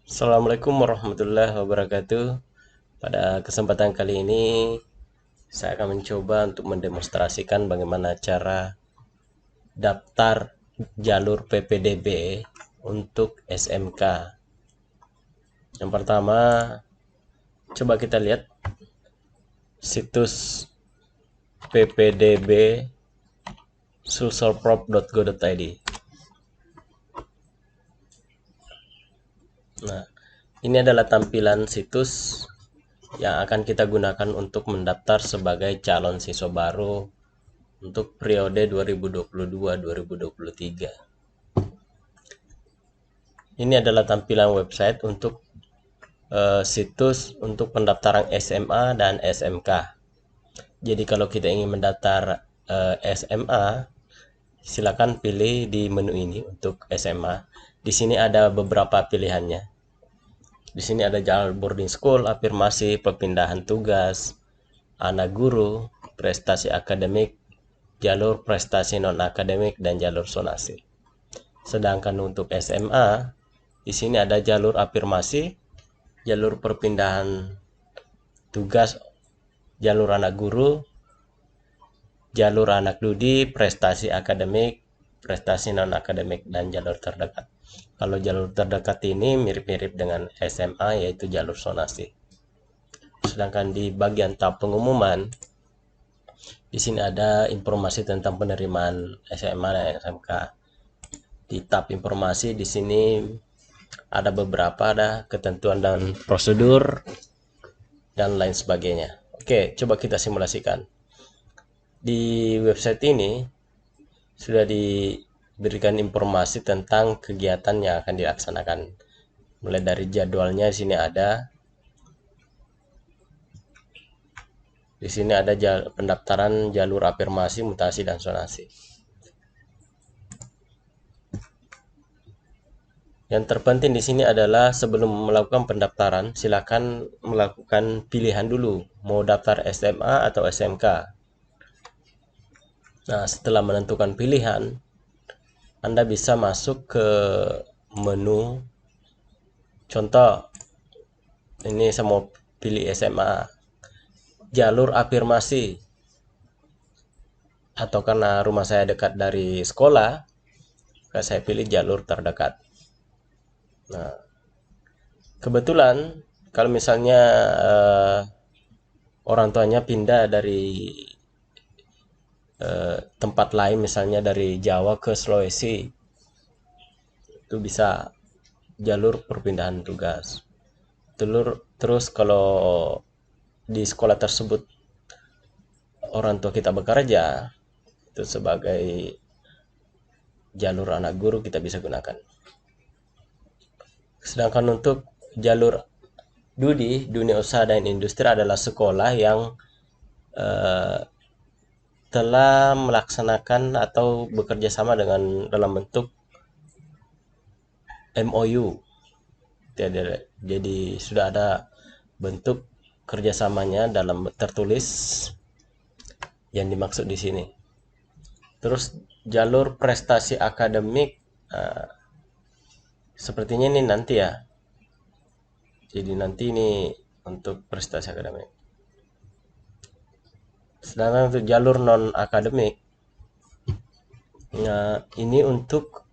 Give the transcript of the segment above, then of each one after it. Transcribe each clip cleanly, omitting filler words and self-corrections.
Assalamualaikum warahmatullahi wabarakatuh. Pada kesempatan kali ini, saya akan mencoba untuk mendemonstrasikan bagaimana cara daftar jalur PPDB untuk SMK. Yang pertama, coba kita lihat situs ppdb sulselprop.go.id. Nah, ini adalah tampilan situs yang akan kita gunakan untuk mendaftar sebagai calon siswa baru untuk periode 2022-2023. Ini adalah tampilan website untuk situs untuk pendaftaran SMA dan SMK. Jadi kalau kita ingin mendaftar SMA, silakan pilih di menu ini untuk SMA. Di sini ada beberapa pilihannya. Di sini ada jalur boarding school, afirmasi, perpindahan tugas, anak guru, prestasi akademik, jalur prestasi non-akademik, dan jalur zonasi. Sedangkan untuk SMA, di sini ada jalur afirmasi, jalur perpindahan tugas, jalur anak guru, jalur anak dudi, prestasi akademik, prestasi non-akademik, dan jalur terdekat. Kalau jalur terdekat ini mirip-mirip dengan SMA, yaitu jalur zonasi. Sedangkan di bagian tab pengumuman, di sini ada informasi tentang penerimaan SMA dan SMK. Di tab informasi di sini ada beberapa ketentuan dan prosedur dan lain sebagainya. Oke, coba kita simulasikan. Di website ini sudah diberikan informasi tentang kegiatan yang akan dilaksanakan. Mulai dari jadwalnya di sini ada. Di sini ada pendaftaran jalur afirmasi, mutasi, dan zonasi. Yang terpenting di sini adalah sebelum melakukan pendaftaran, silakan melakukan pilihan dulu, mau daftar SMA atau SMK. Nah, setelah menentukan pilihan, Anda bisa masuk ke menu. Contoh, ini saya mau pilih SMA, jalur afirmasi. Atau karena rumah saya dekat dari sekolah, saya pilih jalur terdekat. Nah, kebetulan kalau misalnya orang tuanya pindah dari tempat lain, misalnya dari Jawa ke Sulawesi, itu bisa jalur perpindahan tugas. Terus kalau di sekolah tersebut orang tua kita bekerja, itu sebagai jalur anak guru kita bisa gunakan. Sedangkan untuk jalur DUDI, dunia usaha dan industri, adalah sekolah yang telah melaksanakan atau bekerja sama dengan dalam bentuk MOU. Jadi sudah ada bentuk kerjasamanya dalam tertulis yang dimaksud di sini. Terus jalur prestasi akademik, sepertinya ini nanti ya. Jadi nanti ini untuk prestasi akademik. Sedangkan untuk jalur non akademik, nah ini untuk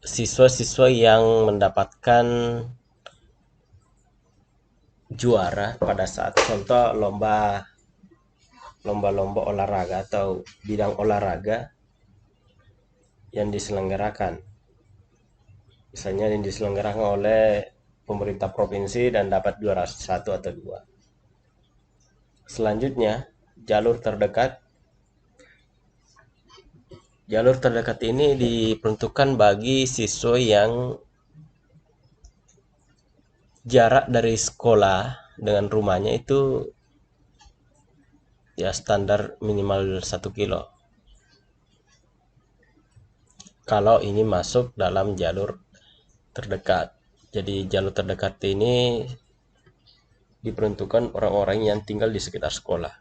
siswa-siswa yang mendapatkan juara pada saat contoh lomba-lomba olahraga atau bidang olahraga yang diselenggarakan. Misalnya yang diselenggarakan oleh pemerintah provinsi dan dapat juara 1 atau 2. Selanjutnya, jalur terdekat. Jalur terdekat ini diperuntukkan bagi siswa yang jarak dari sekolah dengan rumahnya itu ya standar minimal 1 kilo. Kalau ini masuk dalam jalur terdekat. Jadi jalur terdekat ini diperuntukkan orang-orang yang tinggal di sekitar sekolah.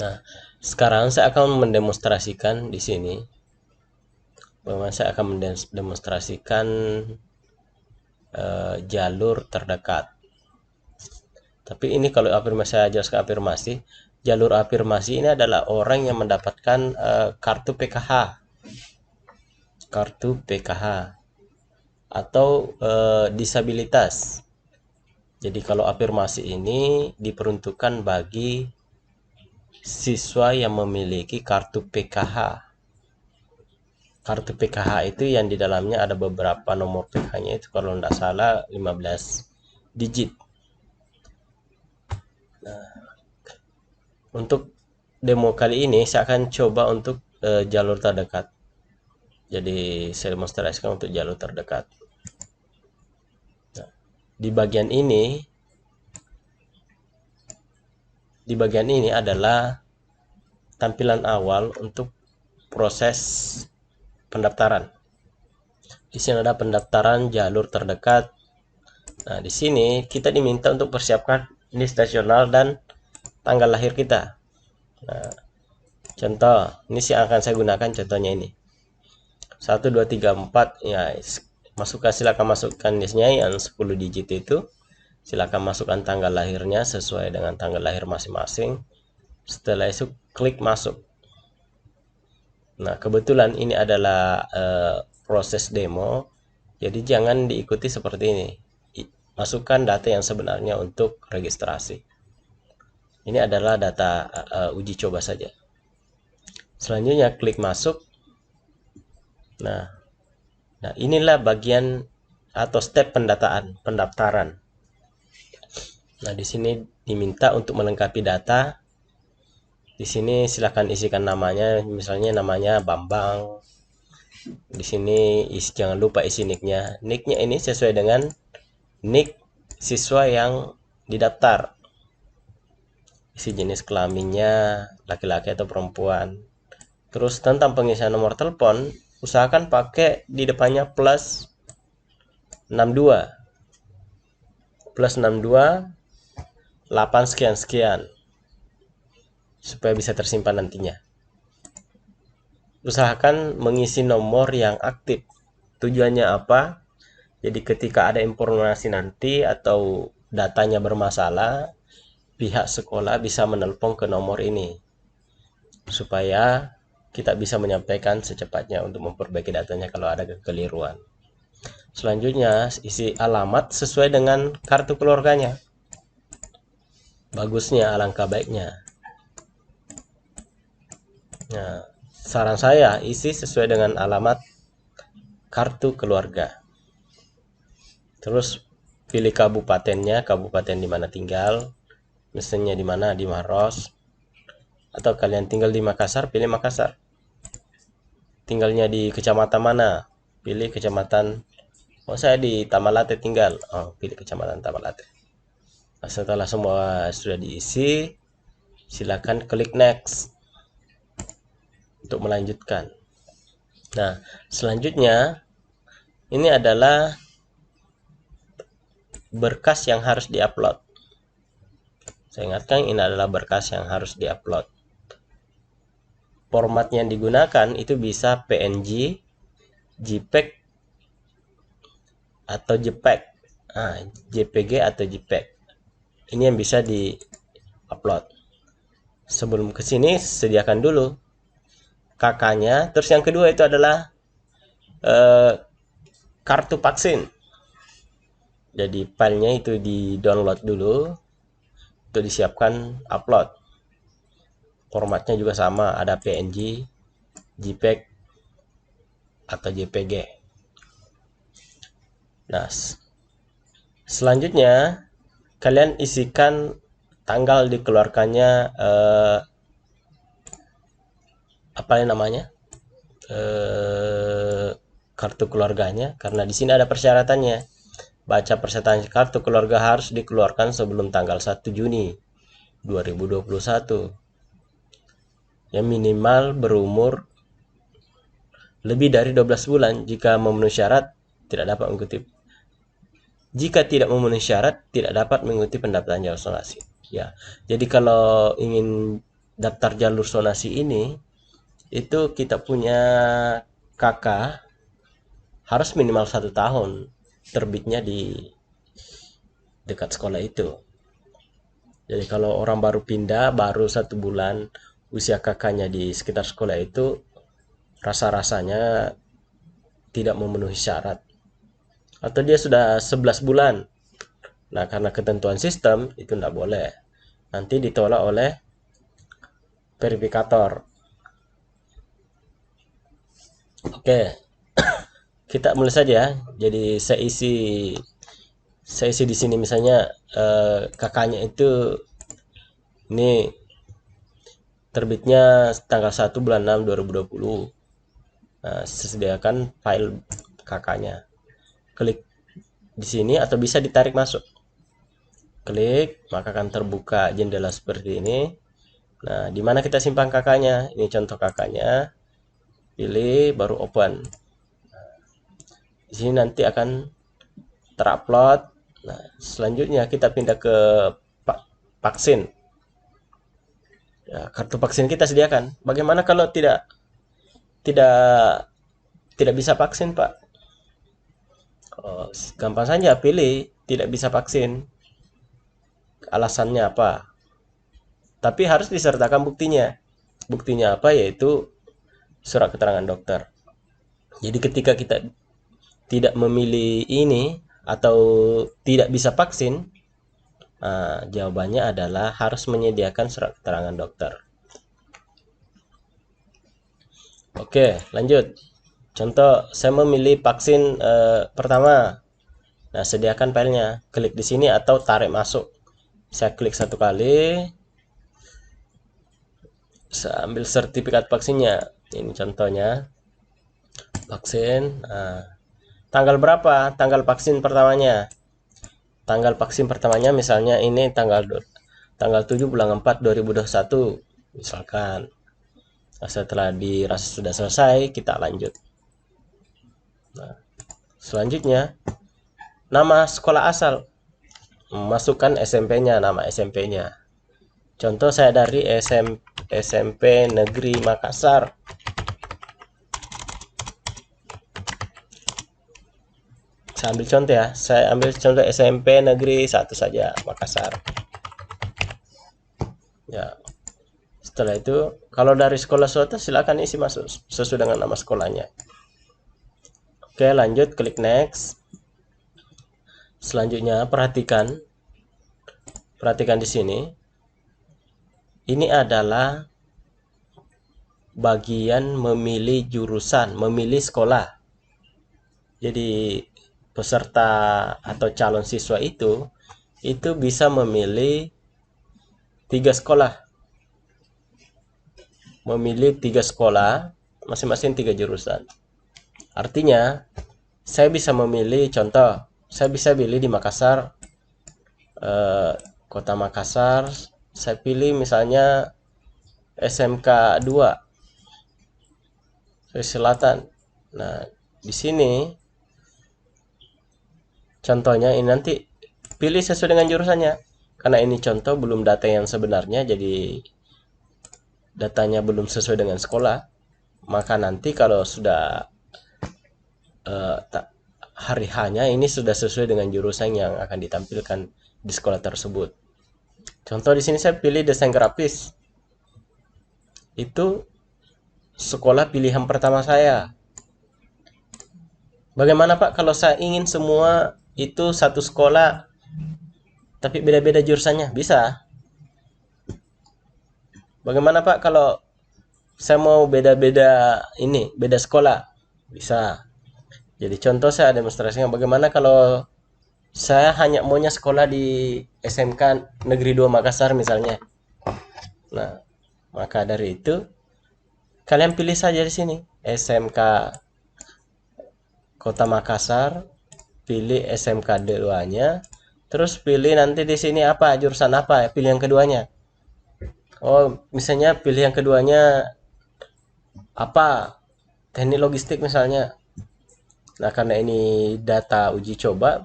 Nah, sekarang saya akan mendemonstrasikan di sini Bahwa saya akan mendemonstrasikan jalur terdekat. Tapi ini kalau afirmasi, saya jelaskan afirmasi. Jalur afirmasi ini adalah orang yang mendapatkan kartu PKH. Kartu PKH atau disabilitas. Jadi kalau afirmasi ini diperuntukkan bagi siswa yang memiliki kartu PKH. Kartu PKH itu yang di dalamnya ada beberapa nomor PKH-nya, itu kalau tidak salah 15 digit. Nah, untuk demo kali ini saya akan coba untuk jalur terdekat. Jadi saya demonstrasikan untuk jalur terdekat. Nah, di bagian ini adalah tampilan awal untuk proses pendaftaran. Di sini ada pendaftaran jalur terdekat. Nah, di sini kita diminta untuk persiapkan NIS nasional dan tanggal lahir kita. Nah, contoh NIS yang akan saya gunakan contohnya ini. 1 2 3 4 ya, silakan masukkan NIS-nya yang 10 digit itu. Silakan masukkan tanggal lahirnya sesuai dengan tanggal lahir masing-masing. Setelah itu klik masuk. Nah, kebetulan ini adalah proses demo, jadi jangan diikuti seperti ini. Masukkan data yang sebenarnya untuk registrasi. Ini adalah data uji coba saja. Selanjutnya klik masuk. Nah, inilah bagian atau step pendaftaran. Nah, di sini diminta untuk melengkapi data. Di sini silakan isikan namanya, misalnya namanya Bambang. Di sini jangan lupa isi nicknya. Nicknya ini sesuai dengan nick siswa yang didaftar. Isi jenis kelaminnya, laki-laki atau perempuan. Terus tentang pengisian nomor telepon, usahakan pakai di depannya plus 62. Plus 62 8 sekian supaya bisa tersimpan nantinya. Usahakan mengisi nomor yang aktif. Tujuannya apa? Jadi ketika ada informasi nanti atau datanya bermasalah, pihak sekolah bisa menelpon ke nomor ini supaya kita bisa menyampaikan secepatnya untuk memperbaiki datanya kalau ada kekeliruan. Selanjutnya isi alamat sesuai dengan kartu keluarganya. Bagusnya, alangkah baiknya. Nah, saran saya isi sesuai dengan alamat kartu keluarga. Terus pilih kabupatennya, kabupaten di mana tinggal. Misalnya di mana, di Maros. Atau kalian tinggal di Makassar, pilih Makassar. Tinggalnya di kecamatan mana? Pilih kecamatan. Oh, saya di Tamalate tinggal. Oh, pilih kecamatan Tamalate. Nah, setelah semua sudah diisi, silakan klik next untuk melanjutkan. Nah, selanjutnya ini adalah berkas yang harus diupload. Saya ingatkan ini adalah berkas yang harus diupload. Format yang digunakan itu bisa PNG, JPEG, atau JPEG. Nah, JPG atau JPEG. Ini yang bisa di-upload. Sebelum ke sini sediakan dulu KK-nya. Terus yang kedua itu adalah kartu vaksin. Jadi filenya itu di-download dulu untuk disiapkan upload. Formatnya juga sama, ada PNG, JPEG, atau JPG. Nah, selanjutnya kalian isikan tanggal dikeluarkannya apa namanya, kartu keluarganya, karena di sini ada persyaratannya. Baca persyaratan kartu keluarga harus dikeluarkan sebelum tanggal 1 Juni 2021. Yang minimal berumur lebih dari 12 bulan. Jika memenuhi syarat tidak dapat mengikuti. Jika tidak memenuhi syarat tidak dapat mengikuti pendaftaran jalur zonasi. Ya, jadi kalau ingin daftar jalur zonasi ini, itu kita punya KK harus minimal 1 tahun terbitnya di dekat sekolah itu. Jadi kalau orang baru pindah, baru 1 bulan usia kakaknya di sekitar sekolah itu, rasa-rasanya tidak memenuhi syarat. Atau dia sudah 11 bulan. Nah, karena ketentuan sistem, itu tidak boleh. Nanti ditolak oleh verifikator. Oke, kita mulai saja. Jadi saya isi di sini misalnya kakaknya itu ini terbitnya tanggal 1 bulan 6 2020. Nah, sediakan file kakaknya. Klik di sini atau bisa ditarik masuk. Klik, maka akan terbuka jendela seperti ini. Nah, di mana kita simpan kakaknya? Ini contoh kakaknya. Pilih, baru open. Di sini nanti akan terupload. Nah, selanjutnya kita pindah ke vaksin. Ya, kartu vaksin kita sediakan. Bagaimana kalau tidak tidak bisa vaksin, Pak? Oh, gampang saja, pilih tidak bisa vaksin. Alasannya apa? Tapi harus disertakan buktinya. Buktinya apa? Yaitu surat keterangan dokter. Jadi ketika kita tidak memilih ini atau tidak bisa vaksin, jawabannya adalah harus menyediakan surat keterangan dokter. Oke, lanjut. Contoh, saya memilih vaksin pertama. Nah, sediakan filenya. Klik di sini atau tarik masuk. Saya klik 1 kali. Saya ambil sertifikat vaksinnya. Ini contohnya. Vaksin. Tanggal berapa? Tanggal vaksin pertamanya. Tanggal vaksin pertamanya misalnya ini tanggal 7 bulan 4 2021. Misalkan. Nah, setelah dirasa sudah selesai, kita lanjut. Nah, selanjutnya, nama sekolah asal. Masukkan SMP-nya, nama SMP-nya. Contoh saya dari SMP Negeri Makassar. Saya ambil contoh ya. Saya ambil contoh SMP Negeri 1 saja, Makassar. Ya. Setelah itu, kalau dari sekolah swasta silakan isi masuk sesuai dengan nama sekolahnya. Oke, lanjut, klik next. Selanjutnya perhatikan di sini. Ini adalah bagian memilih jurusan, memilih sekolah. Jadi peserta atau calon siswa itu bisa memilih 3 sekolah. Memilih 3 sekolah, masing-masing 3 jurusan. Artinya, saya bisa memilih, contoh, saya bisa pilih di Makassar, Kota Makassar, saya pilih misalnya SMK 2, Sulawesi Selatan. Nah, di sini, contohnya ini nanti pilih sesuai dengan jurusannya. Karena ini contoh belum data yang sebenarnya, jadi datanya belum sesuai dengan sekolah, maka nanti kalau sudah hari hanya ini sudah sesuai dengan jurusan yang akan ditampilkan di sekolah tersebut. Contoh di sini saya pilih desain grafis. Itu sekolah pilihan pertama saya. Bagaimana Pak kalau saya ingin semua itu satu sekolah tapi beda-beda jurusannya? Bisa. Bagaimana Pak kalau saya mau beda-beda beda sekolah? Bisa. Jadi contoh saya demonstrasikan bagaimana kalau saya hanya maunya sekolah di SMK Negeri 2 Makassar misalnya. Nah, maka dari itu kalian pilih saja di sini SMK Kota Makassar, pilih SMK 2-nya, terus pilih nanti di sini apa jurusan apa, pilih yang keduanya. Oh, misalnya pilih yang keduanya apa? Teknik logistik misalnya. Nah, karena ini data uji coba,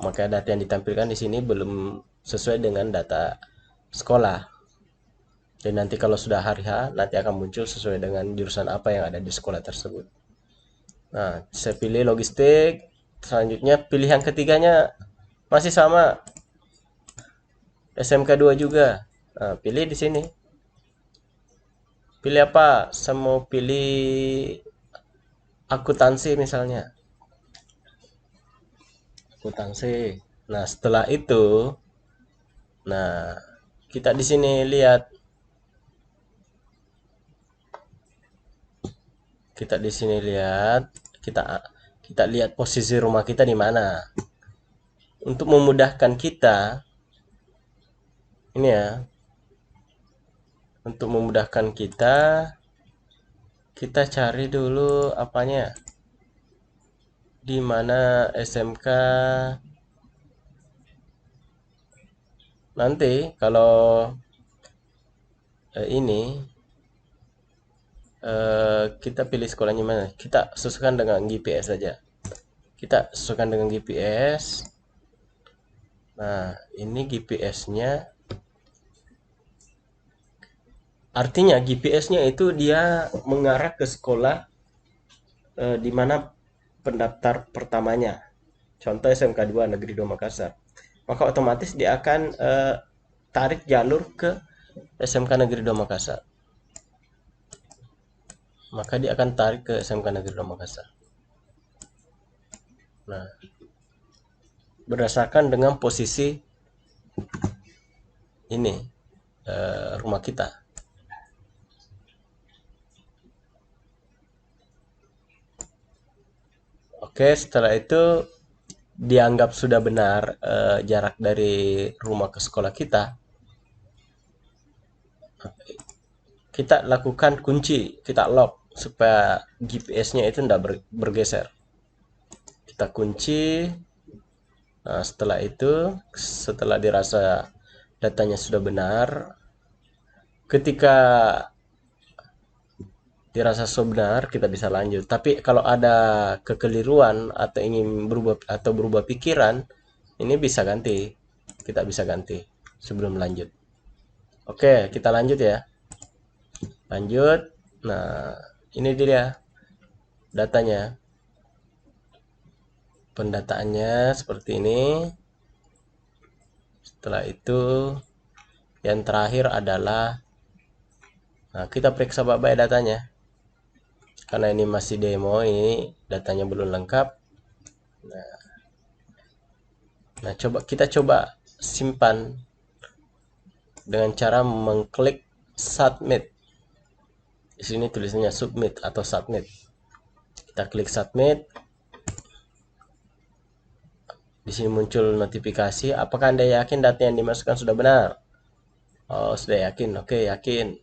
maka data yang ditampilkan di sini belum sesuai dengan data sekolah. Dan nanti kalau sudah hari H, nanti akan muncul sesuai dengan jurusan apa yang ada di sekolah tersebut. Nah, saya pilih logistik. Selanjutnya pilihan ketiganya masih sama, SMK 2 juga. Nah, pilih di sini. Pilih apa? Saya mau pilih akuntansi misalnya. Akuntansi. Nah, setelah itu, nah, kita di sini lihat, kita di sini lihat, kita kita lihat posisi rumah kita di mana. Untuk memudahkan kita, ini ya, untuk memudahkan kita cari dulu apanya, di mana SMK. Nanti kalau ini kita pilih sekolahnya mana, kita sesuaikan dengan GPS saja. Kita sesuaikan dengan GPS. Nah, ini GPS-nya. Artinya GPS-nya itu dia mengarah ke sekolah di mana pendaftar pertamanya. Contoh SMK 2 Negeri 2 Makassar. Maka otomatis dia akan tarik jalur ke SMK Negeri 2 Makassar. Maka dia akan tarik ke SMK Negeri 2 Makassar. Nah, berdasarkan dengan posisi ini rumah kita. Oke, setelah itu dianggap sudah benar jarak dari rumah ke sekolah kita. Kita lakukan kunci, kita lock supaya GPS-nya itu tidak bergeser. Kita kunci. Nah, setelah itu, setelah dirasa datanya sudah benar, ketika dirasa sudah benar, kita bisa lanjut. Tapi kalau ada kekeliruan atau ingin berubah pikiran, ini bisa ganti. Kita bisa ganti sebelum lanjut. Oke, kita lanjut ya. Lanjut. Nah, ini dia datanya. Pendataannya seperti ini. Setelah itu, yang terakhir adalah, nah, kita periksa baik-baik datanya. Karena ini masih demo, ini datanya belum lengkap. Nah, kita coba simpan dengan cara mengklik submit. Di sini tulisannya submit atau submit. Kita klik submit. Di sini muncul notifikasi. Apakah Anda yakin data yang dimasukkan sudah benar? Oh, sudah yakin. Oke, yakin.